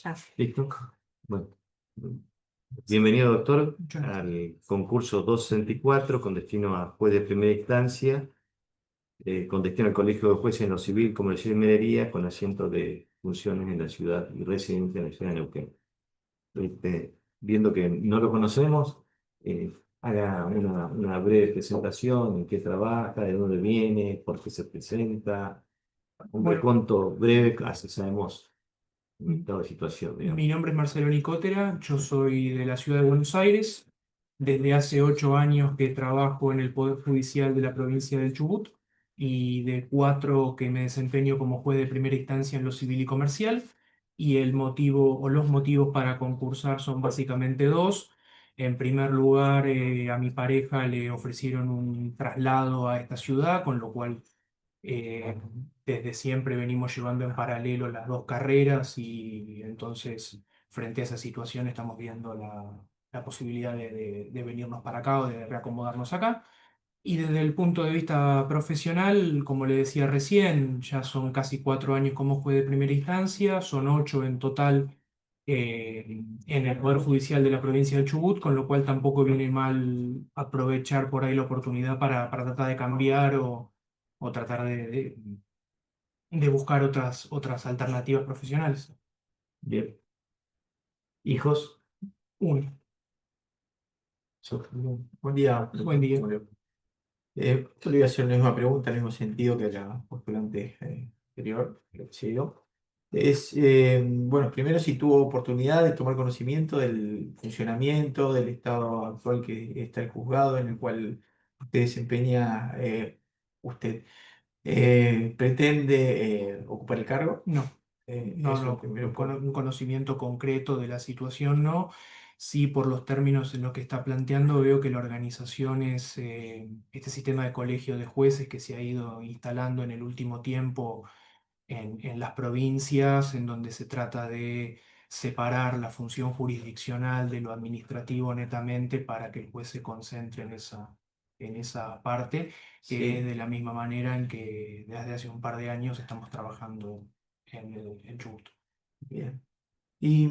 Ya. Listo. Bueno, bienvenido, doctor, Muchas gracias. al concurso 264 con destino a juez de primera instancia, con destino al Colegio de Jueces en lo civil, comercial y minería, con asiento de funciones en la ciudad y residencia en la ciudad de Neuquén. Viendo que no lo conocemos, haga una breve presentación, en qué trabaja, de dónde viene, por qué se presenta, un Bueno, recuento breve, así sabemos el estado de situación, digamos. mi nombre es Marcelo Nicotera, yo soy de la ciudad de Buenos Aires. Desde hace 8 años que trabajo en el Poder Judicial de la provincia del Chubut y de 4 que me desempeño como juez de primera instancia en lo civil y comercial. Y el motivo o los motivos para concursar son básicamente dos. En primer lugar, a mi pareja le ofrecieron un traslado a esta ciudad, con lo cual Eh, desde siempre venimos llevando en paralelo las dos carreras y entonces frente a esa situación estamos viendo la posibilidad de venirnos para acá o de reacomodarnos acá. Y desde el punto de vista profesional, como le decía recién, ya son casi 4 años como juez de primera instancia, son 8 en total en el Poder Judicial de la provincia de Chubut, con lo cual tampoco viene mal aprovechar por ahí la oportunidad para tratar de cambiar o tratar de buscar otras alternativas profesionales. Bien. ¿Hijos? Uno. Buen día, Buen doctor. día. ¿Cómo le va? Yo le voy a hacer la misma pregunta, en el mismo sentido que la postulante anterior, que lo siguió. Bueno, primero si tuvo oportunidad de tomar conocimiento del funcionamiento, del estado actual que está el juzgado en el cual usted desempeña, usted pretende ocupar el cargo. No. No, Eso no, primero un conocimiento concreto de la situación no. Sí, por los términos en los que está planteando, veo que la organización es este sistema de colegio de jueces que se ha ido instalando en el último tiempo en las provincias, en donde se trata de separar la función jurisdiccional de lo administrativo netamente para que el juez se concentre en esa parte, que es sí, de la misma manera en que desde hace un par de años estamos trabajando en Chubut. bien. ¿Y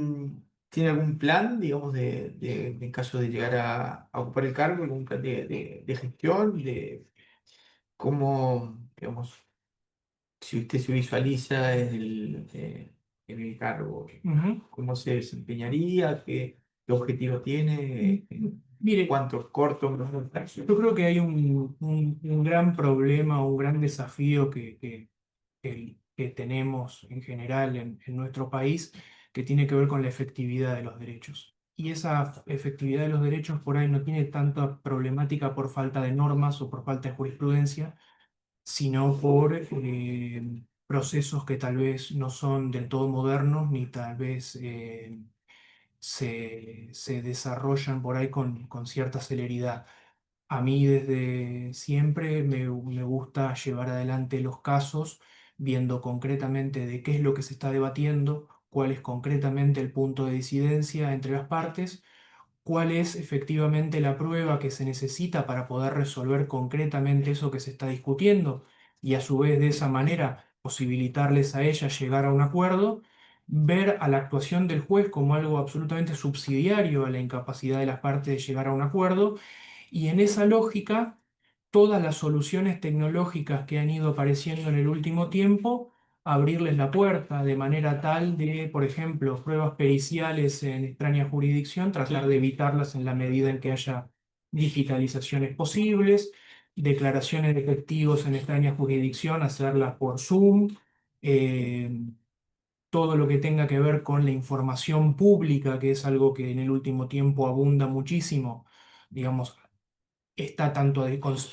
tiene algún plan, digamos, en caso de llegar a ocupar el cargo, algún plan de gestión, de cómo, digamos, si usted se visualiza en el cargo, Ujú. cómo se desempeñaría, qué objetivo tiene, Mire, cuánto corto, largo plazo? yo creo que hay un gran problema, un gran desafío que tenemos en general en nuestro país, que tiene que ver con la efectividad de los derechos. Y esa efectividad de los derechos por ahí no tiene tanta problemática por falta de normas o por falta de jurisprudencia, sino por procesos que tal vez no son del todo modernos, ni tal vez se desarrollan por ahí con cierta celeridad. A mí desde siempre me gusta llevar adelante los casos viendo concretamente de qué es lo que se está debatiendo, cuál es concretamente el punto de disidencia entre las partes, cuál es efectivamente la prueba que se necesita para poder resolver concretamente eso que se está discutiendo y a su vez de esa manera posibilitarles a ellas llegar a un acuerdo, ver a la actuación del juez como algo absolutamente subsidiario a la incapacidad de las partes de llegar a un acuerdo y en esa lógica, todas las soluciones tecnológicas que han ido apareciendo en el último tiempo, abrirles la puerta de manera tal de, por ejemplo, pruebas periciales en extraña jurisdicción, tratar de evitarlas en la medida en que haya digitalizaciones posibles, declaraciones de testigos en extraña jurisdicción, hacerlas por Zoom, eh, todo lo que tenga que ver con la información pública, que es algo que en el último tiempo abunda muchísimo, digamos,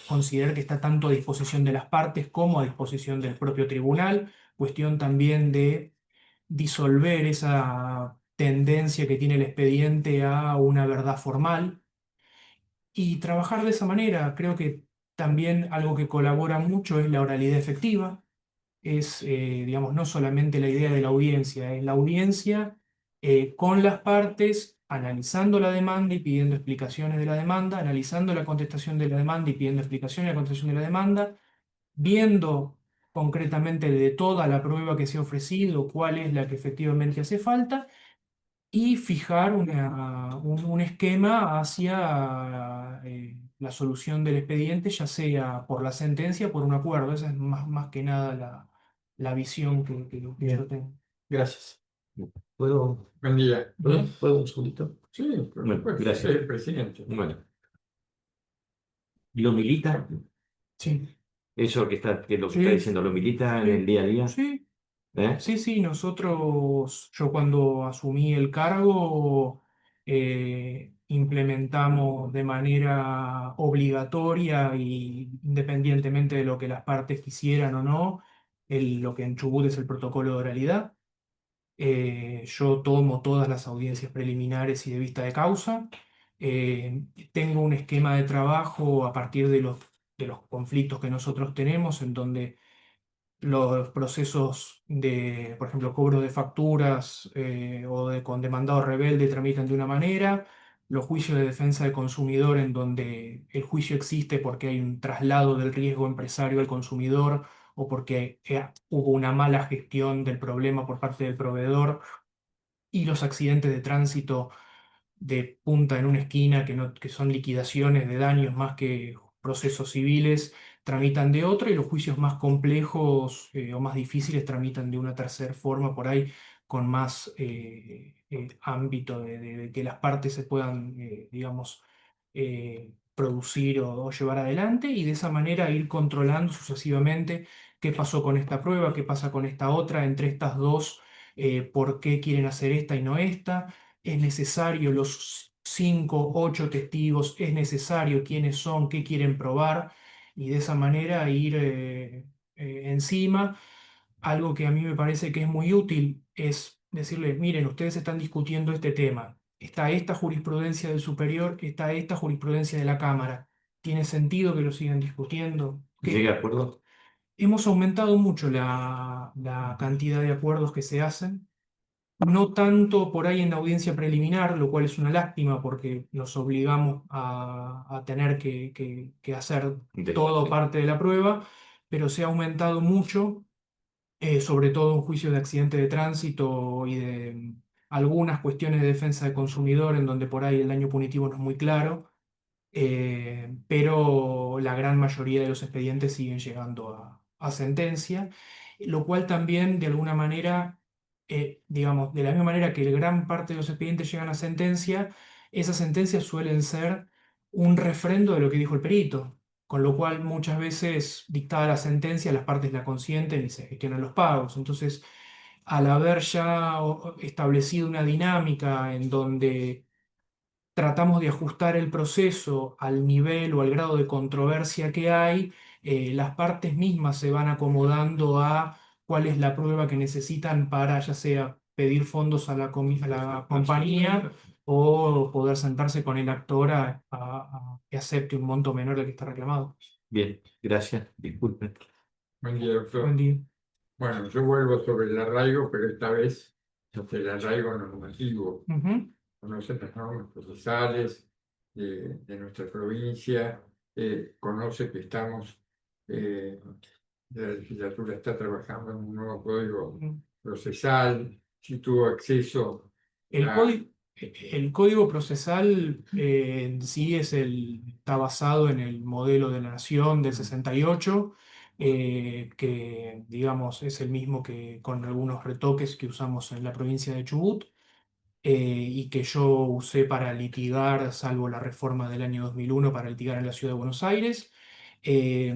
considerar que está tanto a disposición de las partes como a disposición del propio tribunal, cuestión también de disolver esa tendencia que tiene el expediente a una verdad formal y trabajar de esa manera. Creo que también algo que colabora mucho es la oralidad efectiva, es, digamos, no solamente la idea de la audiencia, es la audiencia con las partes, analizando la demanda y pidiendo explicaciones de la demanda, analizando la contestación de la demanda y pidiendo explicaciones de la contestación de la demanda, viendo concretamente de toda la prueba que se ha ofrecido, cuál es la que efectivamente hace falta, y fijar un esquema hacia la solución del expediente, ya sea por la sentencia o por un acuerdo. Esa es más que nada la visión que yo Bien, tengo. gracias. ¿Puedo, Buen día. puedo un segundito? Sí, por Bueno, supuesto, gracias. soy el presidente. Bueno, ¿lo milita? Sí, Eso que es lo que está sí, diciendo, ¿lo milita en el sí, día a día? sí. ¿Eh? Sí, sí, yo cuando asumí el cargo implementamos de manera obligatoria y independientemente de lo que las partes quisieran o no, lo que en Chubut es el protocolo de oralidad. Yo tomo todas las audiencias preliminares y de vista de causa. Eh, Tengo un esquema de trabajo a partir de los conflictos que nosotros tenemos, en donde los procesos de, por ejemplo, cobro de facturas con demandado rebelde tramitan de una manera, los juicios de defensa del consumidor en donde el juicio existe porque hay un traslado del riesgo empresario al consumidor o porque hubo una mala gestión del problema por parte del proveedor, y los accidentes de tránsito de punta en una esquina, que son liquidaciones de daños más que procesos civiles, tramitan de otra, y los juicios más complejos o más difíciles tramitan de una tercera forma, por ahí con más ámbito de que las partes se puedan, digamos, producir o llevar adelante, y de esa manera ir controlando sucesivamente qué pasó con esta prueba, qué pasa con esta otra, entre estas dos, por qué quieren hacer esta y no esta. Es necesario los 5, 8 testigos, es necesario quiénes son, qué quieren probar, y de esa manera ir encima. Algo que a mí me parece que es muy útil es decirles, miren, ustedes están discutiendo este tema, está esta jurisprudencia del superior, está esta jurisprudencia de la Cámara. ¿Tiene sentido que lo sigan discutiendo? ¿Llegué Que a acuerdo? hemos aumentado mucho la cantidad de acuerdos que se hacen, no tanto por ahí en la audiencia preliminar, lo cual es una lástima porque nos obligamos a tener que hacer todo Sí. parte de la prueba, pero se ha aumentado mucho, sobre todo en juicios de accidente de tránsito y de algunas cuestiones de defensa del consumidor, en donde por ahí el daño punitivo no es muy claro, pero la gran mayoría de los expedientes siguen llegando a sentencia, lo cual también de alguna manera, digamos, de la misma manera que gran parte de los expedientes llegan a sentencia, esas sentencias suelen ser un refrendo de lo que dijo el perito, con lo cual muchas veces dictada la sentencia las partes la consienten y se gestionan los pagos. Entonces, al haber ya establecido una dinámica en donde tratamos de ajustar el proceso al nivel o al grado de controversia que hay, las partes mismas se van acomodando a cuál es la prueba que necesitan para ya sea pedir fondos a la compañía o poder sentarse con el actor a que acepte un monto menor del que está reclamado. Bien, gracias. Disculpen. Buen día, Buen doctor. día. Bueno, yo vuelvo sobre el arraigo, pero esta vez sobre el arraigo normativo. Ujú. Conocen las normas procesales de nuestra provincia, conoce que la legislatura está trabajando en un nuevo código procesal, si tuvo acceso El a... código, el código procesal en sí está basado en el modelo de la Nación del 68, que digamos es el mismo que con algunos retoques que usamos en la provincia de Chubut, y que yo usé para litigar, salvo la reforma del año 2001, para litigar en la ciudad de Buenos Aires. Eh,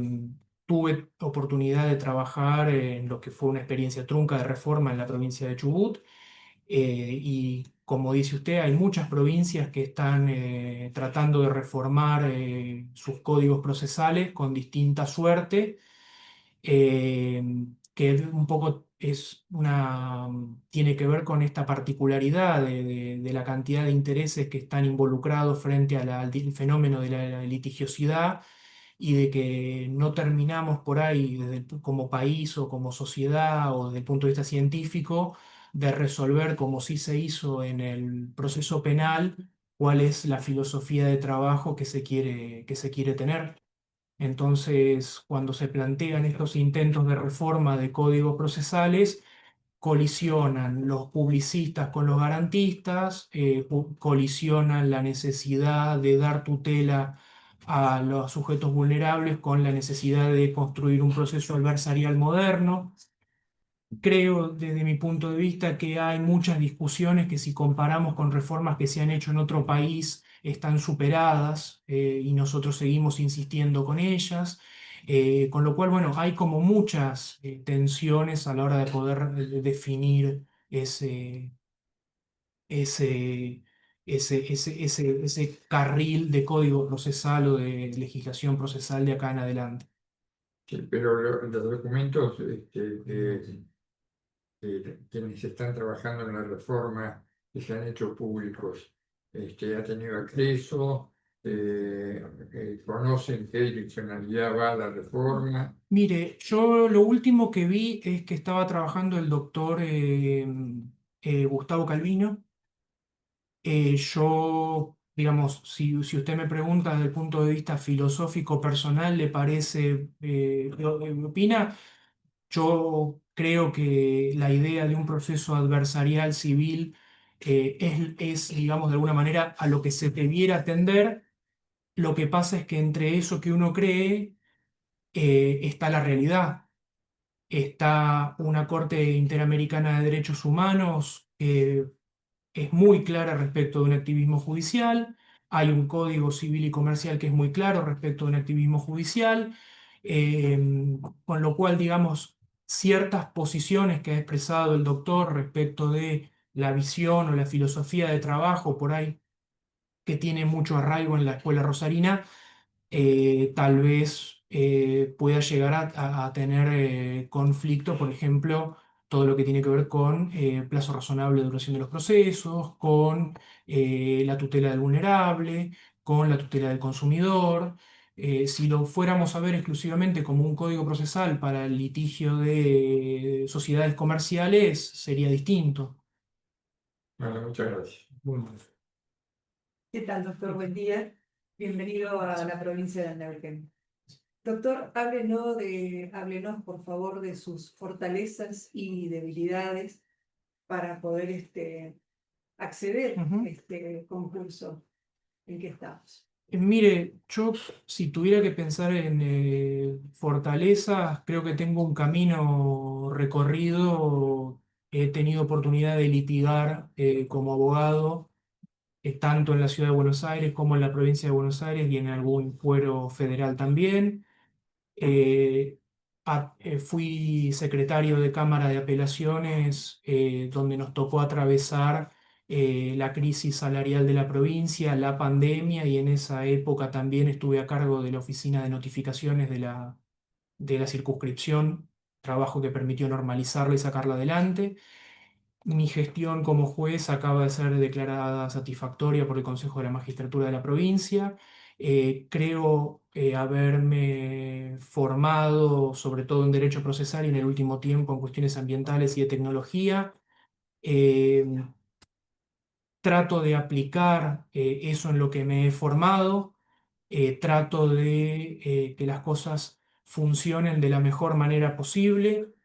Tuve oportunidad de trabajar en lo que fue una experiencia trunca de reforma en la provincia de Chubut, y como dice usted, hay muchas provincias que están tratando de reformar sus códigos procesales con distinta suerte, eh, que un poco tiene que ver con esta particularidad de la cantidad de intereses que están involucrados frente al fenómeno de la litigiosidad, y de que no terminamos por ahí como país o como sociedad o desde el punto de vista científico de resolver, como sí se hizo en el proceso penal, cuál es la filosofía de trabajo que se quiere tener. Entonces, cuando se plantean estos intentos de reforma de códigos procesales, colisionan los publicistas con los garantistas, colisionan la necesidad de dar tutela a los sujetos vulnerables con la necesidad de construir un proceso adversarial moderno. Creo desde mi punto de vista que hay muchas discusiones que si comparamos con reformas que se han hecho en otro país están superadas, y nosotros seguimos insistiendo con ellas. Con lo cual, bueno, hay como muchas tensiones a la hora de poder definir ese, ese carril de código procesal o de legislación procesal de acá en adelante. Sí, pero los documentos quienes están trabajando en la reforma que se han hecho públicos, ha tenido acceso, conocen qué direccionalidad va la reforma. Mire, yo lo último que vi es que estaba trabajando el doctor Gustavo Calvino. Yo, digamos, si usted me pregunta desde el punto de vista filosófico personal, ¿le parece, opina? Yo creo que la idea de un proceso adversarial civil digamos, de alguna manera a lo que se debiera atender. Lo que pasa es que entre eso que uno cree está la realidad. Está una Corte Interamericana de Derechos Humanos que es muy clara respecto de un activismo judicial. Hay un Código Civil y Comercial que es muy claro respecto de un activismo judicial. eh, con lo cual, digamos, ciertas posiciones que ha expresado el doctor respecto de la visión o la filosofía de trabajo por ahí que tiene mucho arraigo en la escuela rosarina, tal vez pueda llegar a tener conflicto, por ejemplo, todo lo que tiene que ver con plazo razonable de duración de los procesos, con la tutela del vulnerable, con la tutela del consumidor. Si lo fuéramos a ver exclusivamente como un código procesal para el litigio de sociedades comerciales, sería distinto. Bueno, muchas gracias. Bueno. ¿Qué tal, doctor? Buen día. Bienvenido a la provincia de Neuquén. Doctor, háblenos, por favor, de sus fortalezas y debilidades para poder acceder Ujú. a este concurso en que estamos. Mire, yo si tuviera que pensar en fortalezas, creo que tengo un camino recorrido. He tenido oportunidad de litigar como abogado, tanto en la ciudad de Buenos Aires como en la provincia de Buenos Aires y en algún fuero federal también. Eh, Fui secretario de Cámara de Apelaciones, donde nos tocó atravesar la crisis salarial de la provincia, la pandemia, y en esa época también estuve a cargo de la oficina de notificaciones de la circunscripción, trabajo que permitió normalizarla y sacarla adelante. Mi gestión como juez acaba de ser declarada satisfactoria por el Consejo de la Magistratura de la provincia. Creo haberme formado sobre todo en derecho procesal y en el último tiempo en cuestiones ambientales y de tecnología. Eh, Trato de aplicar eso en lo que me he formado. Trato de que las cosas funcionen de la mejor manera posible.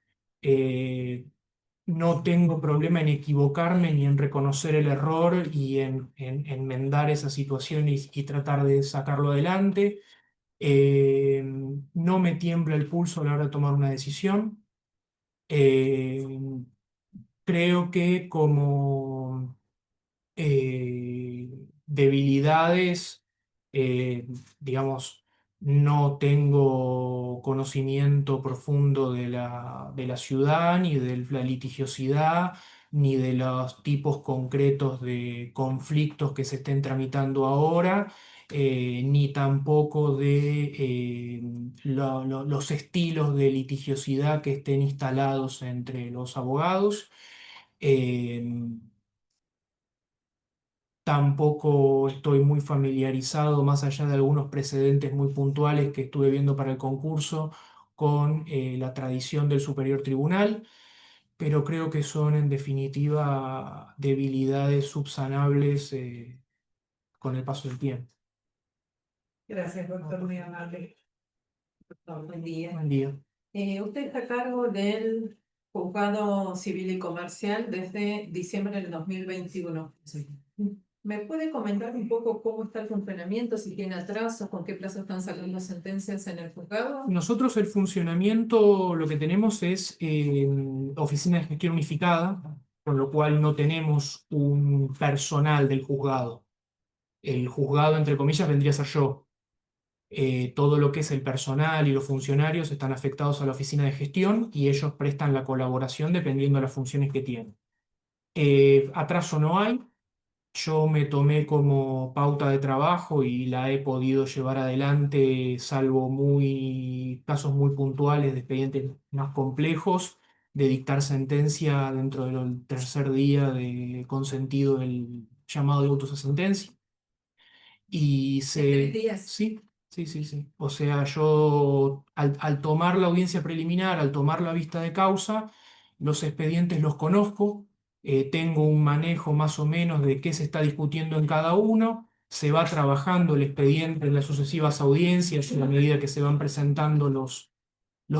Eh, no tengo problema en equivocarme ni en reconocer el error y en enmendar esa situación y tratar de sacarlo adelante. Eh, no me tiembla el pulso a la hora de tomar una decisión. Eh, Creo que como debilidades, eh, digamos, no tengo conocimiento profundo de la ciudad, ni de la litigiosidad, ni de los tipos concretos de conflictos que se estén tramitando ahora, ni tampoco de los estilos de litigiosidad que estén instalados entre los abogados. Eh, Tampoco estoy muy familiarizado, más allá de algunos precedentes muy puntuales que estuve viendo para el concurso, con la tradición del Superior Tribunal, pero creo que son en definitiva debilidades subsanables con el paso del tiempo. Gracias, doctor, muy amable. Buen día. Buen día. Usted está a cargo del Juzgado Civil y Comercial desde diciembre del 2021. Sí. ¿Me puede comentar un poco cómo está el funcionamiento, si tiene atrasos, con qué plazo están sacando sentencias en el juzgado? Nosotros el funcionamiento, lo que tenemos es oficina de gestión unificada, con lo cual no tenemos un personal del juzgado. El juzgado, entre comillas, vendría a ser yo. Todo lo que es el personal y los funcionarios están afectados a la oficina de gestión y ellos prestan la colaboración dependiendo de las funciones que tienen. Atraso no hay. Yo me tomé como pauta de trabajo y la he podido llevar adelante, salvo casos muy puntuales de expedientes más complejos, de dictar sentencia dentro del tercer día de consentido del llamado de autos a sentencia. Y ¿En 3 días? sí, sí, sí, sí. O sea, yo al tomar la audiencia preliminar, al tomar la vista de causa, los expedientes los conozco, tengo un manejo más o menos de qué se está discutiendo en cada uno, se va trabajando el expediente en las sucesivas audiencias a medida que se van presentando los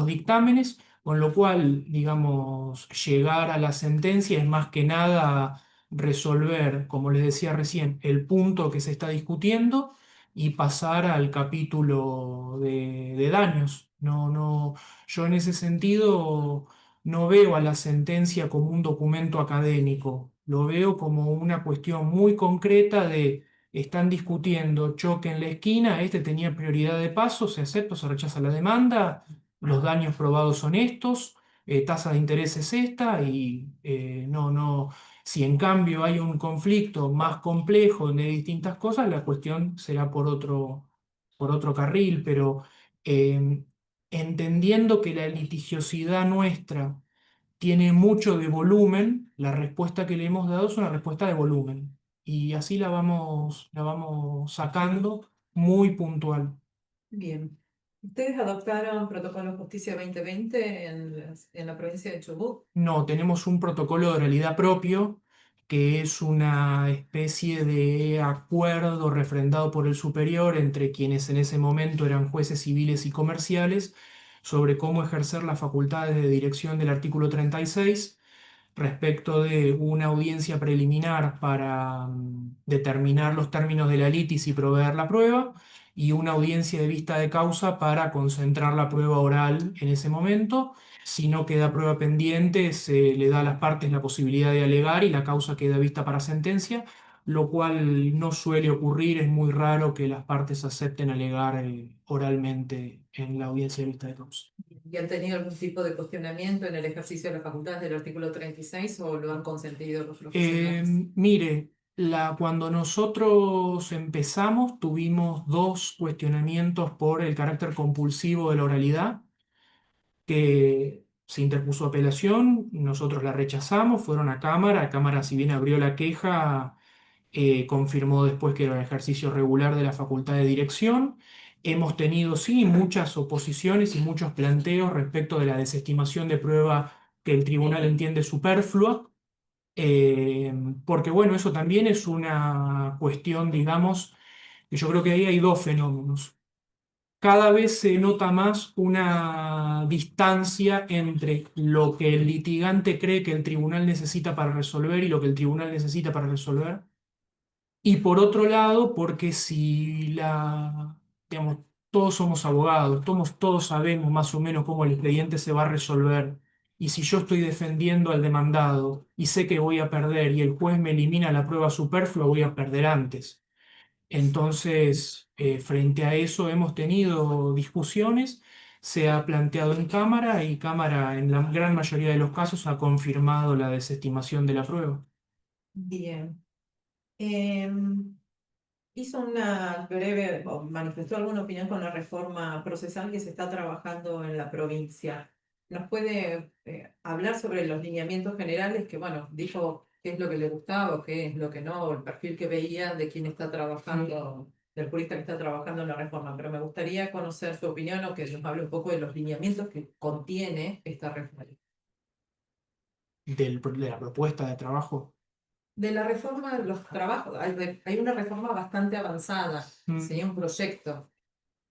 dictámenes, con lo cual, digamos, llegar a la sentencia es más que nada resolver, como les decía recién, el punto que se está discutiendo y pasar al capítulo de daños. Yo en ese sentido no veo a la sentencia como un documento académico, lo veo como una cuestión muy concreta de están discutiendo choque en la esquina, este tenía prioridad de paso, se acepta o se rechaza la demanda, los daños probados son estos, tasa de interés es esta, y si en cambio hay un conflicto más complejo de distintas cosas, la cuestión será por otro carril, pero eh, entendiendo que la litigiosidad nuestra tiene mucho de volumen, la respuesta que le hemos dado es una respuesta de volumen, y así la vamos sacando muy puntual. Bien. ¿Ustedes adoptaron Protocolo Justicia 2020 en la provincia de Chubut? No, tenemos un protocolo de realidad propio, que es una especie de acuerdo refrendado por el superior entre quienes en ese momento eran jueces civiles y comerciales sobre cómo ejercer las facultades de dirección del artículo 36 respecto de una audiencia preliminar para determinar los términos de la litis y proveer la prueba, y una audiencia de vista de causa para concentrar la prueba oral en ese momento. Si no queda prueba pendiente, se le da a las partes la posibilidad de alegar y la causa queda vista para sentencia, lo cual no suele ocurrir, es muy raro que las partes acepten alegar oralmente en la audiencia de vista de causa. ¿Y han tenido algún tipo de cuestionamiento en el ejercicio de las facultades del artículo 36 o lo han consentido los profesionales? Mire, cuando nosotros empezamos tuvimos dos cuestionamientos por el carácter compulsivo de la oralidad, que se interpuso apelación, nosotros la rechazamos, fueron a Cámara si bien abrió la queja, confirmó después que era un ejercicio regular de la facultad de dirección. Hemos tenido, sí, muchas oposiciones y muchos planteos respecto de la desestimación de prueba que el tribunal entiende superflua, eh, porque bueno, eso también es una cuestión, digamos, que yo creo que ahí hay dos fenómenos. Cada vez se nota más una distancia entre lo que el litigante cree que el tribunal necesita para resolver y lo que el tribunal necesita para resolver. Y por otro lado, porque si digamos, todos somos abogados, todos sabemos más o menos cómo el expediente se va a resolver. Y si yo estoy defendiendo al demandado y sé que voy a perder y el juez me elimina la prueba superflua, voy a perder antes. Entonces, frente a eso hemos tenido discusiones, se ha planteado en Cámara y Cámara en la gran mayoría de los casos ha confirmado la desestimación de la prueba. Bien. Em, Hizo una breve, o manifestó alguna opinión con la reforma procesal que se está trabajando en la provincia. ¿Nos puede hablar sobre los lineamientos generales que, bueno, dijo qué es lo que le gustaba o qué es lo que no, o el perfil que veía de quien está trabajando, del jurista que está trabajando en la reforma? Pero me gustaría conocer su opinión o que nos hable un poco de los lineamientos que contiene esta reforma. De la propuesta de trabajo. De la reforma de los trabajos, hay una reforma bastante avanzada, Mm. ¿sí? Un proyecto.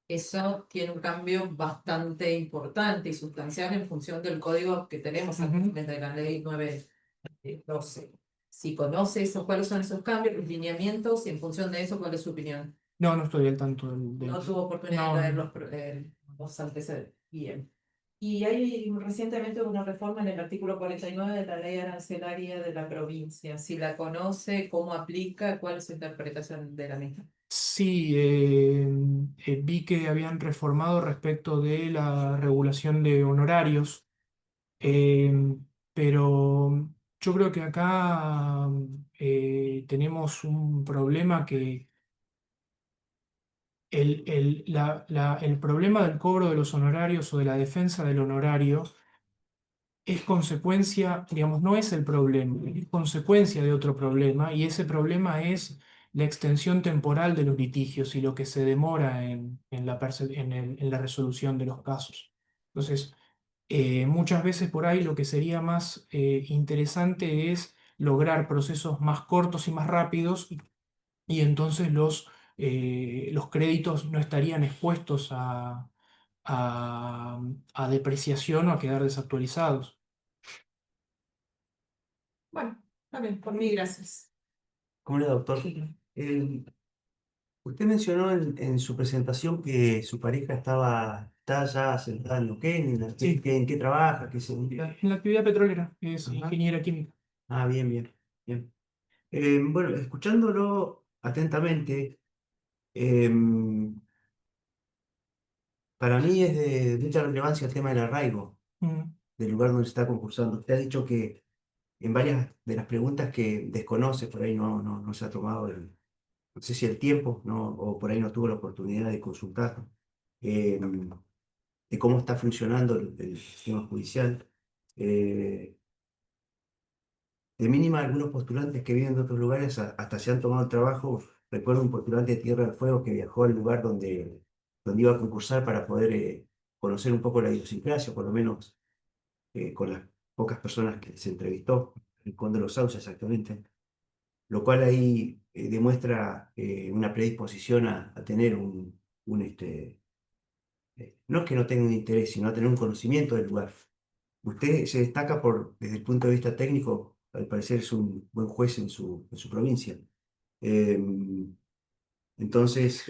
eso tiene un cambio bastante importante y sustancial en función del código que tenemos actualmente de la ley 912. Si conoce eso, cuáles son esos cambios, los lineamientos, y en función de eso, ¿cuál es su opinión? No, no estoy al tanto No tuvo oportunidad No, de leer no. los antecedentes. Bien. Y hay recientemente una reforma en el artículo 49 de la ley arancelaria de la provincia. Si la conoce, cómo aplica, cuál es su interpretación de la misma. Sí, vi que habían reformado respecto de la regulación de honorarios, eh, pero yo creo que acá tenemos un problema que el problema del cobro de los honorarios o de la defensa del honorario es consecuencia, digamos, no es el problema, es consecuencia de otro problema, y ese problema es la extensión temporal de los litigios y lo que se demora en la resolución de los casos. Entonces, muchas veces por ahí lo que sería más interesante es lograr procesos más cortos y más rápidos, y entonces los créditos no estarían expuestos a, a depreciación o a quedar desactualizados. Bueno, también, por mí, gracias. ¿Cómo le va, doctor? Eh, Usted mencionó en su presentación que su pareja está ya sentada en Neuquén, Sí. ¿en qué trabaja? ¿Qué se dedica? En la actividad petrolera, es Ajá. ingeniera química. Ah, bien, bien, bien. Bueno, escuchándolo atentamente, eh, para mí es de mucha relevancia el tema del arraigo Mm. del lugar donde se está concursando. Usted ha dicho que en varias de las preguntas que desconoce, por ahí no se ha tomado no sé si el tiempo, ¿no? O por ahí no tuvo la oportunidad de consultar, eh, de cómo está funcionando el sistema judicial. Eh, de mínima, algunos postulantes que viven de otros lugares hasta se han tomado el trabajo. Recuerdo un postulante de Tierra del Fuego que viajó al lugar donde iba a concursar para poder conocer un poco la idiosincrasia, por lo menos con las pocas personas que se entrevistó, el Conde de los Sauces exactamente, lo cual ahí demuestra una predisposición a tener no es que no tenga un interés, sino a tener un conocimiento del lugar. Usted se destaca desde el punto de vista técnico, al parecer es un buen juez en su provincia. Eh, entonces,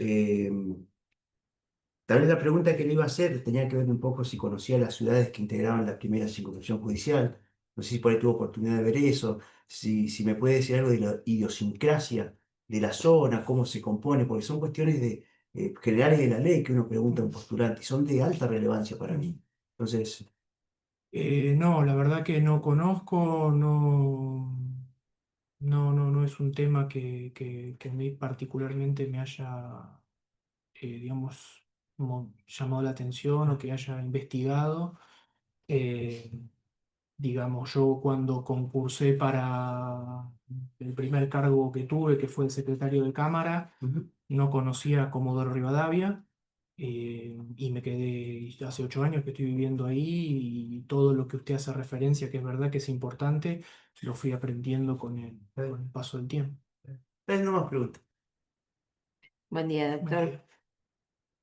tal vez la pregunta que le iba a hacer tenía que ver un poco si conocía las ciudades que integraban la primera circunscripción judicial. No sé si por ahí tuvo oportunidad de ver eso, si me puede decir algo de la idiosincrasia de la zona, cómo se compone, porque son cuestiones generales de la ley que uno pregunta a un postulante y son de alta relevancia para mí. Entonces, No, la verdad que no conozco, no es un tema que a mí particularmente me haya, digamos, llamado la atención o que haya investigado. Eh, digamos, yo cuando concursé para el primer cargo que tuve, que fue el secretario de Cámara, ujú. no conocía a Comodoro Rivadavia, y me quedé hace 8 años que estoy viviendo ahí, y todo lo que usted hace referencia, que es verdad que es importante, lo fui aprendiendo con el paso del tiempo. No más preguntas. Buen día, doctor.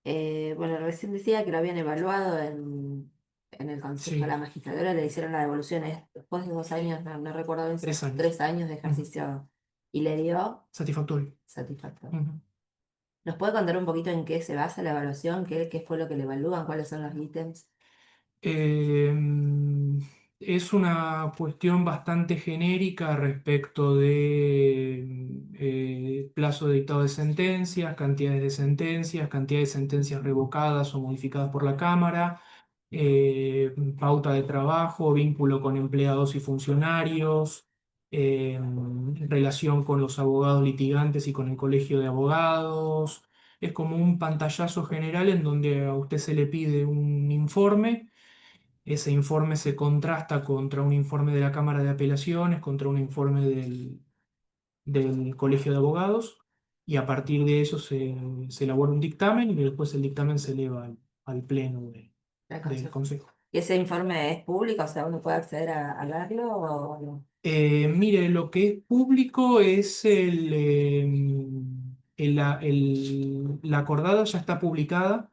Bueno, recién decía que lo habían evaluado en el Consejo de Sí, la Magistratura, le hicieron la devolución después de 2 años, no recuerdo bien, 3 años. 3 años de ejercicio y le dio Satisfactorio. satisfactorio. Ujú. ¿Nos puede contar un poquito en qué se basa la evaluación? ¿Qué fue lo que le evalúan? ¿Cuáles son los ítems? Eh, es una cuestión bastante genérica respecto de plazo de dictado de sentencias, cantidades de sentencias revocadas o modificadas por la Cámara, pauta de trabajo, vínculo con empleados y funcionarios, eh, relación con los abogados litigantes y con el colegio de abogados. Es como un pantallazo general en donde a usted se le pide un informe. Ese informe se contrasta contra un informe de la Cámara de Apelaciones, contra un informe del Colegio de Abogados, y a partir de eso se elabora un dictamen, y después el dictamen se eleva al pleno La del Consejo. Consejo. ¿Y ese informe es público? O sea, ¿uno puede acceder a verlo o no? Mire, lo que es público es la acordada ya está publicada,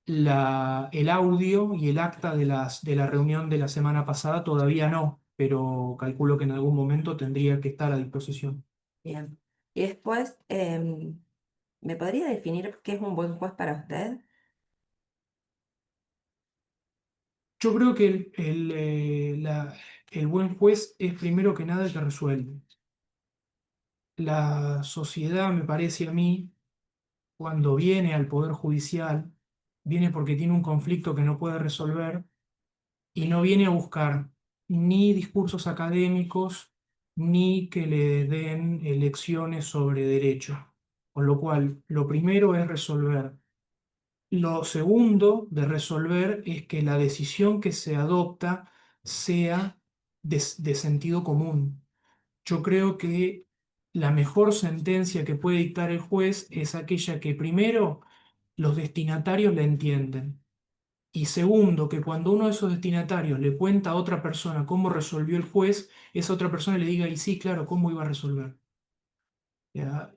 El audio y el acta de la reunión de la semana pasada todavía no, pero calculo que en algún momento tendría que estar a disposición. Bien. Y después, ¿me podría definir qué es un buen juez para usted? Yo creo que el buen juez es primero que nada el que resuelve. La sociedad, me parece a mí, cuando viene al Poder Judicial, viene porque tiene un conflicto que no puede resolver y no viene a buscar ni discursos académicos ni que le den lecciones sobre derecho. Con lo cual, lo primero es resolver. Lo segundo de resolver es que la decisión que se adopta sea de sentido común. Yo creo que la mejor sentencia que puede dictar el juez es aquella que primero los destinatarios la entienden. Y segundo, que cuando uno de esos destinatarios le cuenta a otra persona cómo resolvió el juez, esa otra persona le diga, y sí, claro, ¿cómo iba a resolver? ¿Ya?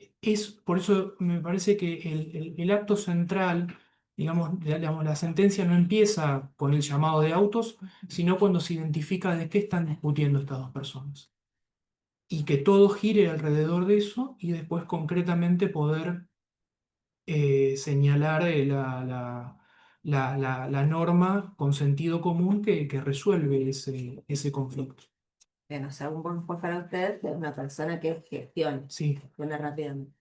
Por eso me parece que el acto central, digamos, la sentencia no empieza con el llamado de autos, sino cuando se identifica de qué están discutiendo estas dos personas. Y que todo gire alrededor de eso y después concretamente poder señalar la norma con sentido común que resuelve ese conflicto. Bien, o sea, un buen juez para usted es una persona que Sí, gestiona rápidamente.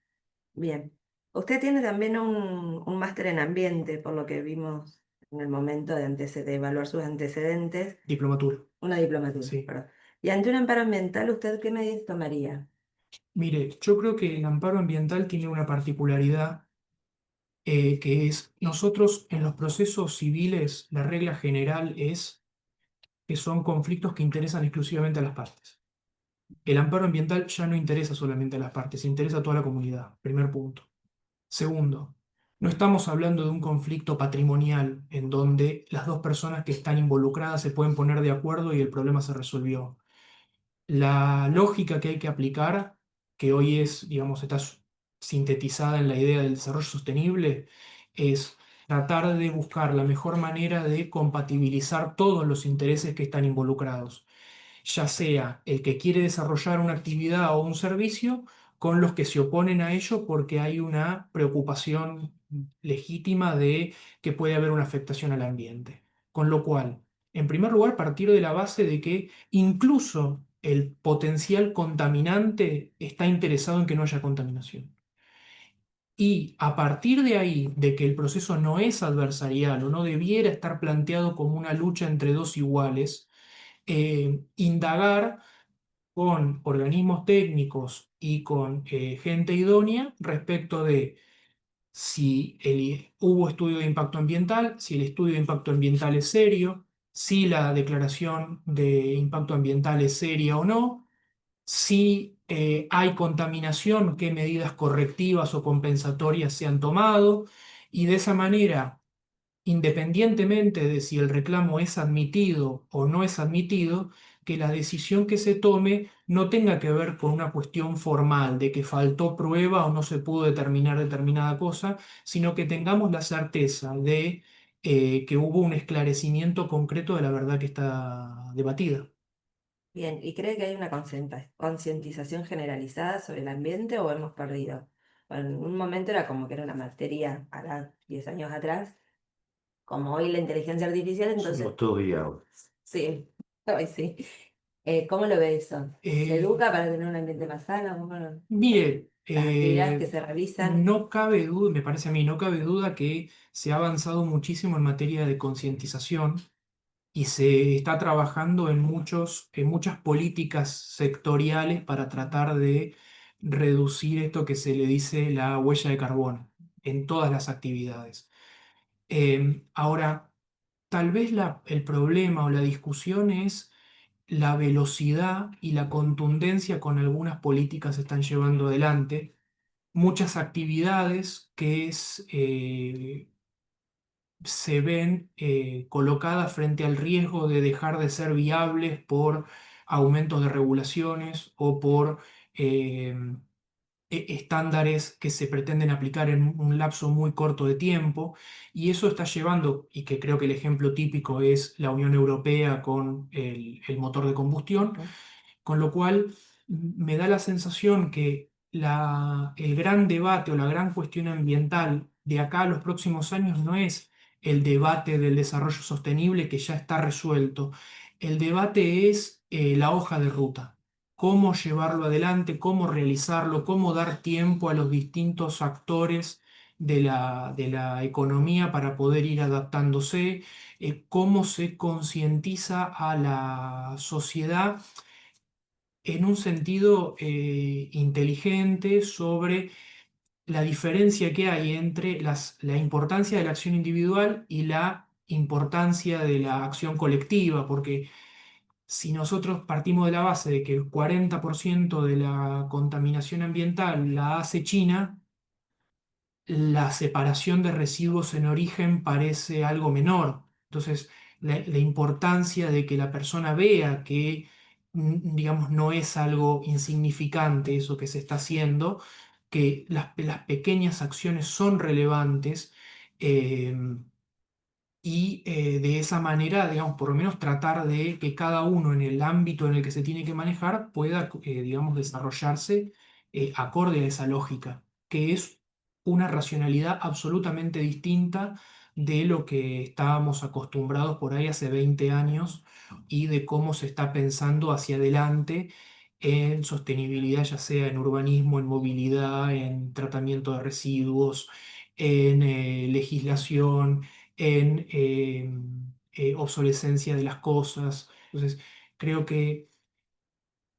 Bien. Usted tiene también un máster en ambiente, por lo que vimos en el momento de evaluar sus antecedentes, diplomatura. una diplomatura, Sí. perdón. Y ante un amparo ambiental, ¿usted qué medidas tomaría? Mire, yo creo que el amparo ambiental tiene una particularidad que es, nosotros en los procesos civiles, la regla general es que son conflictos que interesan exclusivamente a las partes. El amparo ambiental ya no interesa solamente a las partes, interesa a toda la comunidad, primer punto. Segundo, no estamos hablando de un conflicto patrimonial en donde las dos personas que están involucradas se pueden poner de acuerdo y el problema se resolvió. La lógica que hay que aplicar, que hoy es, digamos, está sintetizada en la idea del desarrollo sostenible, es tratar de buscar la mejor manera de compatibilizar todos los intereses que están involucrados, ya sea el que quiere desarrollar una actividad o un servicio, con los que se oponen a ello porque hay una preocupación legítima de que puede haber una afectación al ambiente. Con lo cual, en primer lugar, partir de la base de que incluso el potencial contaminante está interesado en que no haya contaminación. Y a partir de ahí, de que el proceso no es adversarial o no debiera estar planteado como una lucha entre dos iguales, indagar con organismos técnicos y con gente idónea respecto de si hubo estudio de impacto ambiental, si el estudio de impacto ambiental es serio, si la declaración de impacto ambiental es seria o no, si hay contaminación, qué medidas correctivas o compensatorias se han tomado, y de esa manera, independientemente de si el reclamo es admitido o no es admitido, que la decisión que se tome no tenga que ver con una cuestión formal de que faltó prueba o no se pudo determinar determinada cosa, sino que tengamos la certeza de que hubo un esclarecimiento concreto de la verdad que está debatida. Bien, ¿y cree que hay una concientización generalizada sobre el ambiente o hemos perdido? Bueno, en un momento era como que era una materia para 10 años atrás, como hoy la inteligencia artificial, entonces, Somos todos guiados. sí, hoy sí. ¿Cómo lo ve eso? ¿Se Eh, educa para tener un ambiente más sano? Mire, Las actividades que se realizan? no cabe duda, me parece a mí, no cabe duda que se ha avanzado muchísimo en materia de concientización y se está trabajando en muchas políticas sectoriales para tratar de reducir esto que se le dice la huella de carbono en todas las actividades. Ahora, tal vez el problema o la discusión es la velocidad y la contundencia con algunas políticas se están llevando adelante, muchas actividades se ven colocadas frente al riesgo de dejar de ser viables por aumentos de regulaciones o por eh, estándares que se pretenden aplicar en un lapso muy corto de tiempo, y eso está llevando, y que creo que el ejemplo típico es la Unión Europea con el motor de combustión, con lo cual me da la sensación que el gran debate o la gran cuestión ambiental de acá a los próximos años no es el debate del desarrollo sostenible que ya está resuelto. El debate es la hoja de ruta. Cómo llevarlo adelante, cómo realizarlo, cómo dar tiempo a los distintos actores de la economía para poder ir adaptándose, cómo se concientiza a la sociedad en un sentido inteligente sobre la diferencia que hay entre la importancia de la acción individual y la importancia de la acción colectiva, porque si nosotros partimos de la base de que el 40% de la contaminación ambiental la hace China, la separación de residuos en origen parece algo menor. Entonces, la importancia de que la persona vea que, digamos, no es algo insignificante eso que se está haciendo, que las pequeñas acciones son relevantes, eh, y de esa manera, digamos, por lo menos tratar de que cada uno en el ámbito en el que se tiene que manejar pueda, digamos, desarrollarse acorde a esa lógica, que es una racionalidad absolutamente distinta de lo que estábamos acostumbrados por ahí hace 20 años y de cómo se está pensando hacia adelante en sostenibilidad, ya sea en urbanismo, en movilidad, en tratamiento de residuos, en legislación, en obsolescencia de las cosas. Entonces, creo que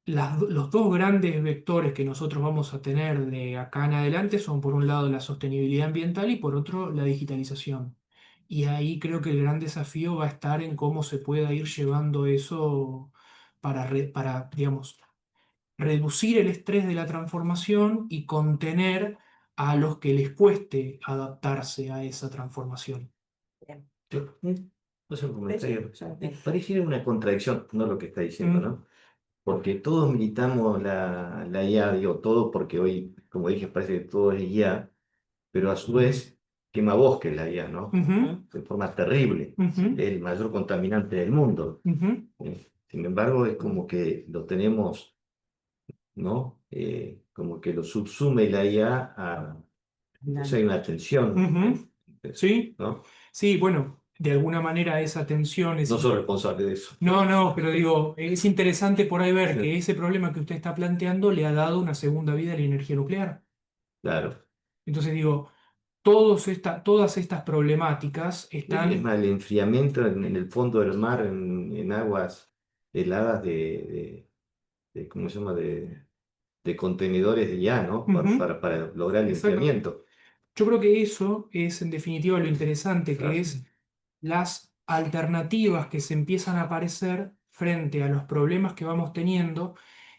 los dos grandes vectores que nosotros vamos a tener de acá en adelante son, por un lado, la sostenibilidad ambiental y por otro, la digitalización. Y ahí creo que el gran desafío va a estar en cómo se pueda ir llevando eso para, digamos, reducir el estrés de la transformación y contener a los que les cueste adaptarse a esa transformación. Bien. Yo, no sé, un comentario. Sí, Pareciera una contradicción, no lo que está diciendo, Mm. ¿no? Porque todos militamos la IA, digo todo porque hoy, como dije, parece que todo es IA, pero a su vez quema bosques la IA, ¿no? Ujú, De forma terrible. ujú, Es el mayor contaminante del mundo. ujú. Sin embargo, es como que lo tenemos, ¿no? Como que lo subsume la IA a, o sea, hay una tensión, Ujú. Sí, ¿no? sí, bueno, de alguna manera esa tensión es... No soy responsable de eso. No, no, pero digo, es interesante por ahí ver Sí. que ese problema que usted está planteando le ha dado una segunda vida a la energía nuclear. Claro. Entonces digo, todas estas problemáticas Es están... más, el enfriamiento en el fondo del mar, en aguas heladas ¿cómo se llama? De contenedores de ya, ¿no? Ujú, Para lograr el exactamente. enfriamiento. Yo creo que eso es en definitiva lo interesante, que Claro. es las alternativas que se empiezan a aparecer frente a los problemas que vamos teniendo,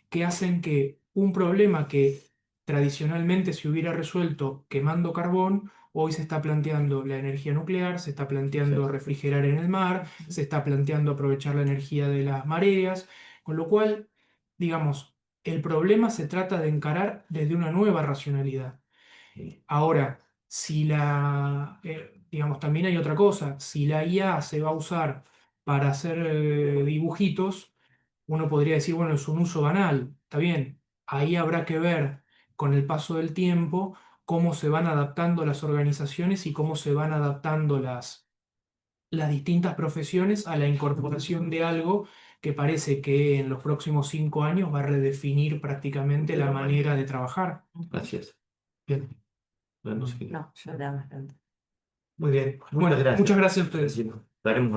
que hacen que un problema que tradicionalmente se hubiera resuelto quemando carbón, hoy se está planteando la energía nuclear, se está planteando Sí. refrigerar en el mar, se está planteando aprovechar la energía de las mareas, con lo cual, digamos, el problema se trata de encarar desde una nueva racionalidad. Ahora, digamos, también hay otra cosa, si la IA se va a usar para hacer dibujitos, uno podría decir, bueno, es un uso banal, está bien, ahí habrá que ver con el paso del tiempo cómo se van adaptando las organizaciones y cómo se van adaptando las distintas profesiones a la incorporación de algo que parece que en los próximos 5 años va a redefinir prácticamente De la la manera de trabajar. Así es. Bien. Bueno, sí. No, yo da bastante. Muy bien. Muchas Bueno, gracias. muchas gracias a ustedes. Estaremos